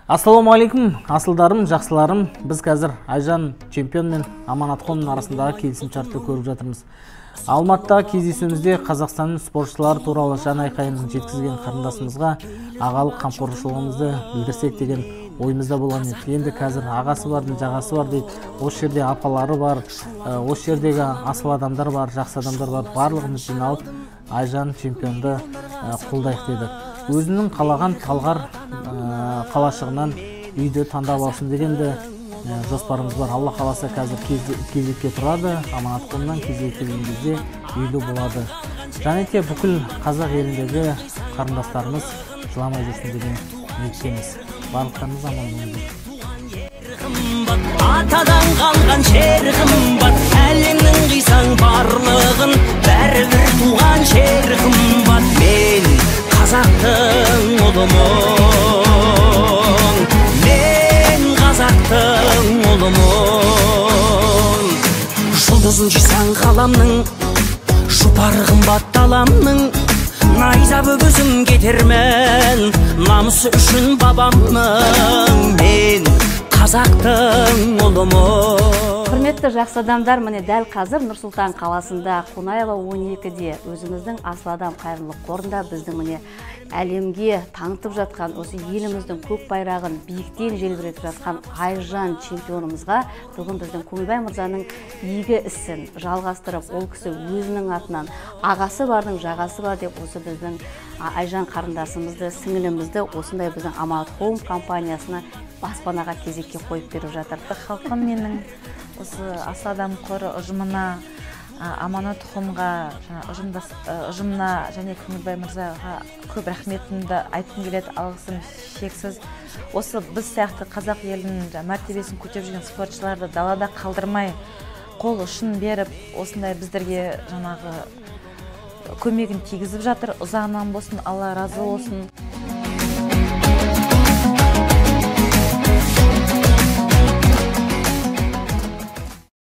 Ассаламу алейкум, асылдарым, жақсыларым. Біз қазір Айжан чемпион мен Аманатхонның арасындағы келісім-шартты көріп жатырмыз. Алматыдағы кездесуімізде Қазақстанның спортшылары туралы жан айқайын жеткізген қарындасымызға ағалық қамқорлығымызды білдірсек деген ойымызда болған еді. Енді қазір ағасы бар, жағасы бар дейді. Осы жерде апалары бар, осы жердегі асыл адамдар бар, жақсы адамдар бар. Барлығымыз жиналып Айжан чемпионды қолдайық дедік. Өзінің қалаған талғар қалашығынан үйді таңдап алсын дегенде жоспарымыз бар. Алла қаласа қазір кезекке тұрады, Аманатхоннан кезекке келген кезде үйлі болады. Және де бүкіл қазақ еліндегі қарындастарымыз жыламай жүрсін деген ниеттеміз. Барлықтарыңыз аман болыңыздар. Атадан қалған жер қымбат, әлемнің қисаң барлығын, бәрібір туған жер қымбат. Мен қазақтың ұлымын, мен қазақтың ұлымын. Жұлдызын жисаң ғаламның, жұпары қымбат даламның, найза бүгізім кетермен, намысы үшін бабамның. Мен қазақтың ұлымын. Құрметті жақсы адамдар, міне дәл қазір Нұр-Сұлтан қаласында Қонаева 12-де өзіміздің Асыл Адам қайырымдылық қорында біздің міне әлемге танытып жатқан, осы еліміздің көк байрағын биіктен желбіретіп жатқан Айжан чемпионымызға бүгін біздің Көңілбай мырзаның игі ісін жалғастырып, ол кісі өзінің атынан ағасы бардың жағасы бар деп, осы біздің Айжан қарындасымызды, сіңілімізді осындай біздің Аманатхон компаниясына баспанаға кезекке қойып беріп жатыр. Халқым менің осы Асыл Адам қоры ұжымына, Аманатхонға, ұжымына және Көңілбай мырзаға көп рахметімді айтқым келеді, алғысым шексіз. Осы біз сияқты қазақ елінің мәртебесін көтеріп жүрген спортшыларды далада қалдырмай, қол ұшын беріп, осындай біздерге жаңағы көмегін тигізіп жатыр. Ұзағынан болсын, Алла разы болсын.